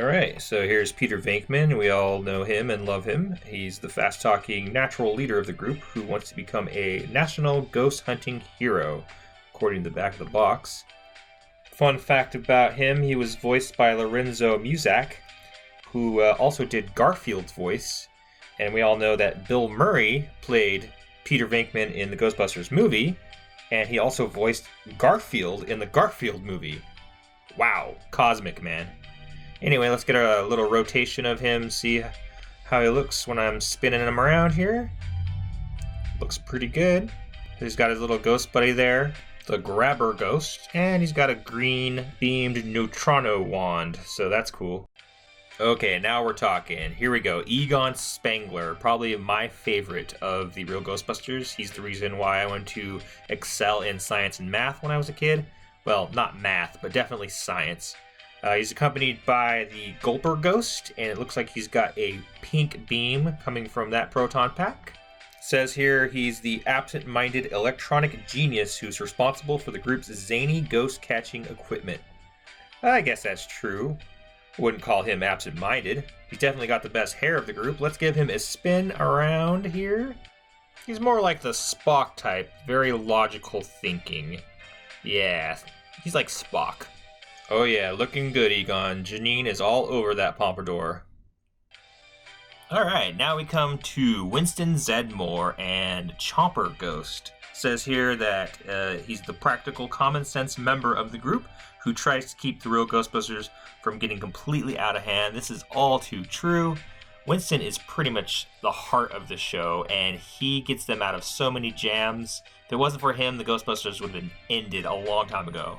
Alright, so here's Peter Venkman. We all know him and love him. He's the fast-talking natural leader of the group who wants to become a national ghost hunting hero, according to the back of the box. Fun fact about him, he was voiced by Lorenzo Muzak, who also did Garfield's voice. And we all know that Bill Murray played Peter Venkman in the Ghostbusters movie, and he also voiced Garfield in the Garfield movie. Wow, cosmic, man. Anyway, let's get a little rotation of him, see how he looks when I'm spinning him around here. Looks pretty good. He's got his little ghost buddy there, the Grabber Ghost, and he's got a green beamed neutrino wand, so that's cool. Okay, now we're talking. Here we go. Egon Spangler, probably my favorite of the Real Ghostbusters. He's the reason why I went to excel in science and math when I was a kid. Well, not math, but definitely science. He's accompanied by the Gulper Ghost, and it looks like he's got a pink beam coming from that proton pack. It says here he's the absent-minded electronic genius who's responsible for the group's zany ghost-catching equipment. I guess that's true. Wouldn't call him absent-minded. He's definitely got the best hair of the group. Let's give him a spin around here. He's more like the Spock type, very logical thinking. Yeah, he's like Spock. Oh yeah, looking good, Egon. Janine is all over that pompadour. Alright, now we come to Winston Zedmore and Chomper Ghost. It says here that he's the practical, common-sense member of the group who tries to keep the Real Ghostbusters from getting completely out of hand. This is all too true. Winston is pretty much the heart of the show, and he gets them out of so many jams. If it wasn't for him, the Ghostbusters would have been ended a long time ago.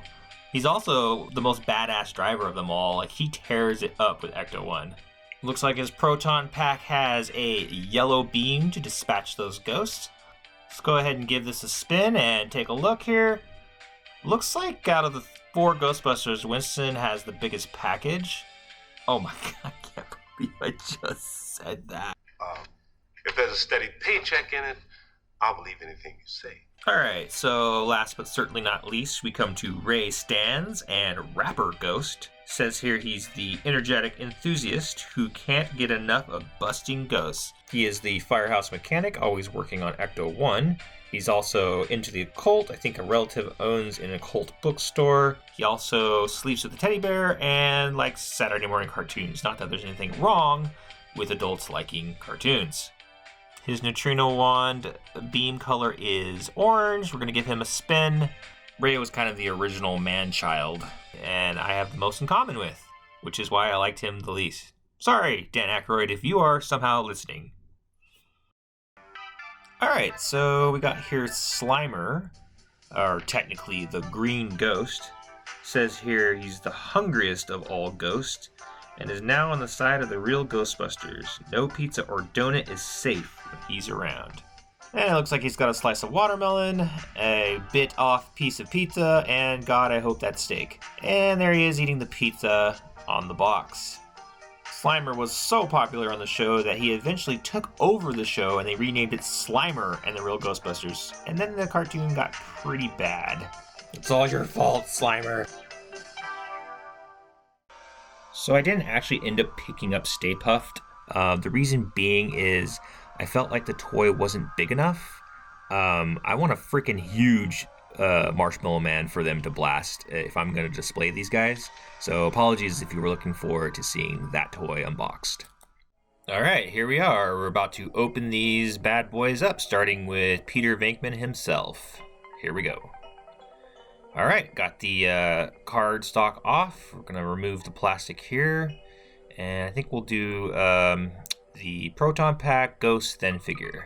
He's also the most badass driver of them all. Like, he tears it up with Ecto-1. Looks like his proton pack has a yellow beam to dispatch those ghosts. Let's go ahead and give this a spin and take a look here. Looks like out of the 4 Ghostbusters, Winston has the biggest package. Oh my god, I can't believe I just said that. If there's a steady paycheck in it, I'll believe anything you say. Alright, so last but certainly not least, we come to Ray Stans and Rapper Ghost. Says here he's the energetic enthusiast who can't get enough of busting ghosts. He is the firehouse mechanic, always working on Ecto-1. He's also into the occult. I think a relative owns an occult bookstore. He also sleeps with the teddy bear and likes Saturday morning cartoons. Not that there's anything wrong with adults liking cartoons. His neutrino wand beam color is orange. We're going to give him a spin. Ray was kind of the original man-child, and I have the most in common with, which is why I liked him the least. Sorry, Dan Aykroyd, if you are somehow listening. Alright, so we got here Slimer, or technically the Green Ghost. Says here he's the hungriest of all ghosts, and is now on the side of the Real Ghostbusters. No pizza or donut is safe when he's around. And it looks like he's got a slice of watermelon, a bit off piece of pizza, and God, I hope that's steak. And there he is eating the pizza on the box. Slimer was so popular on the show that he eventually took over the show and they renamed it Slimer and the Real Ghostbusters. And then the cartoon got pretty bad. It's all your fault, Slimer. So I didn't actually end up picking up Stay Puft. The reason being is I felt like the toy wasn't big enough. I want a freaking huge Marshmallow Man for them to blast if I'm going to display these guys. So apologies if you were looking forward to seeing that toy unboxed. Alright, here we are. We're about to open these bad boys up, starting with Peter Venkman himself. Here we go. Alright, got the card stock off. We're going to remove the plastic here. And I think we'll do the Proton Pack, Ghost, then Figure.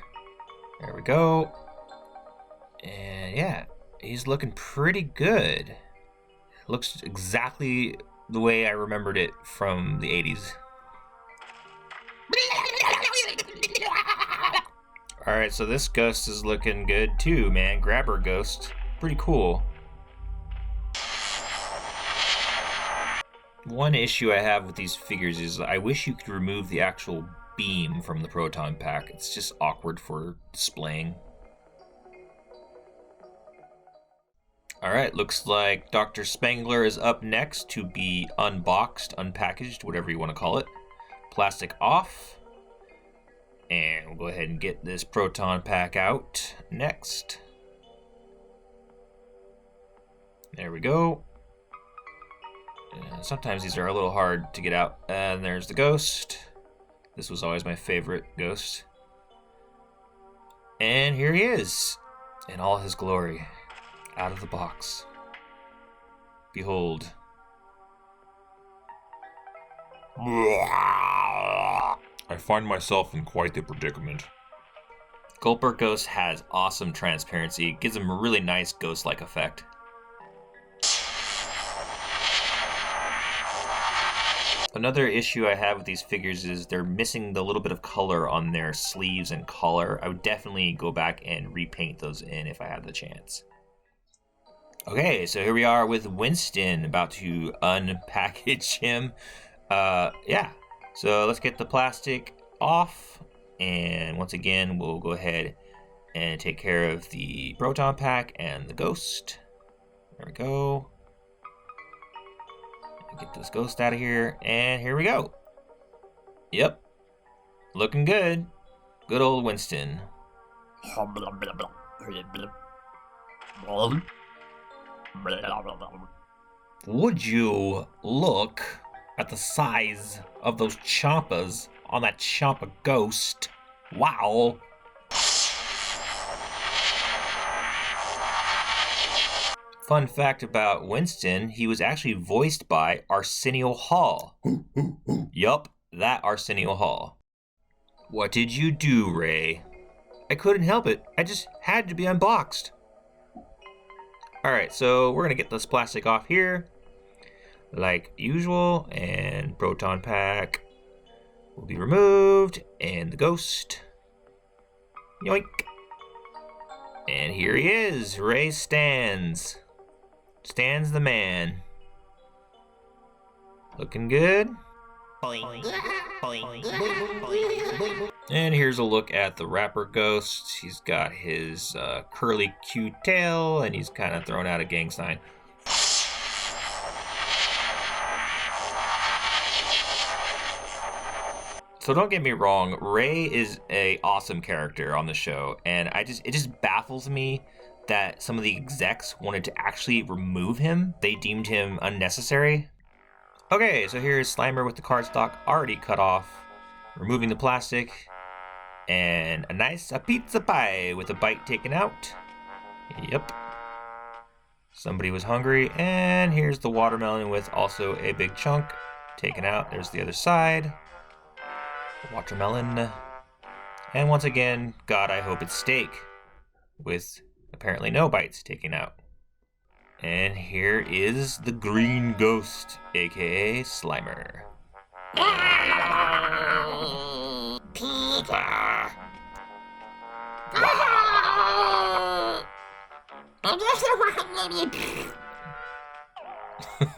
There we go. And yeah, he's looking pretty good. Looks exactly the way I remembered it from the 80s. Alright, so this Ghost is looking good too, man. Grabber Ghost. Pretty cool. One issue I have with these figures is I wish you could remove the actual beam from the proton pack. It's just awkward for displaying. Alright, looks like Dr. Spangler is up next to be unboxed, unpackaged, whatever you want to call it. Plastic off. And we'll go ahead and get this proton pack out next. There we go. Sometimes these are a little hard to get out. And there's the ghost. This was always my favorite ghost. And here he is, in all his glory, out of the box. Behold. I find myself in quite the predicament. Gulper Ghost has awesome transparency. Gives him a really nice ghost-like effect. Another issue I have with these figures is they're missing the little bit of color on their sleeves and collar. I would definitely go back and repaint those in if I had the chance. Okay, so here we are with Winston, about to unpackage him. Yeah, so let's get the plastic off. And once again, we'll go ahead and take care of the proton pack and the ghost. There we go. Get this ghost out of here, and here we go. Yep, looking good. Good old Winston. Would you look at the size of those chompas on that chompa ghost? Wow. Fun fact about Winston, he was actually voiced by Arsenio Hall. Yup, that Arsenio Hall. What did you do, Ray? I couldn't help it. I just had to be unboxed. Alright, so we're going to get this plastic off here, like usual, and proton pack will be removed, and the ghost. Yoink. And here he is, Ray stands. Stands the man. Looking good. And here's a look at the rapper ghost. He's got his curly cute tail, and he's kind of thrown out a gang sign. So don't get me wrong, Ray is an awesome character on the show, and it just baffles me that some of the execs wanted to actually remove him. They deemed him unnecessary. Okay, so here's Slimer with the cardstock already cut off, removing the plastic, and a pizza pie with a bite taken out. Yep. Somebody was hungry, and here's the watermelon with also a big chunk taken out. There's the other side. Watermelon. And once again, God, I hope it's steak, with apparently no bites taken out. And here is the green ghost, aka Slimer. Peter.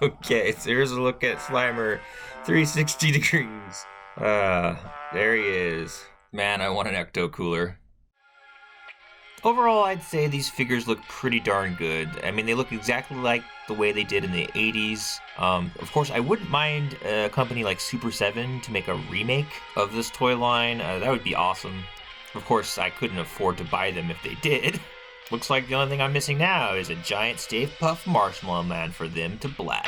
Okay, so here's a look at Slimer 360 degrees. There he is. Man, I want an ecto cooler. Overall, I'd say these figures look pretty darn good. I mean, they look exactly like the way they did in the 80s. Of course, I wouldn't mind a company like Super 7 to make a remake of this toy line. That would be awesome. Of course, I couldn't afford to buy them if they did. Looks like the only thing I'm missing now is a giant Stay Puft Marshmallow Man for them to blast.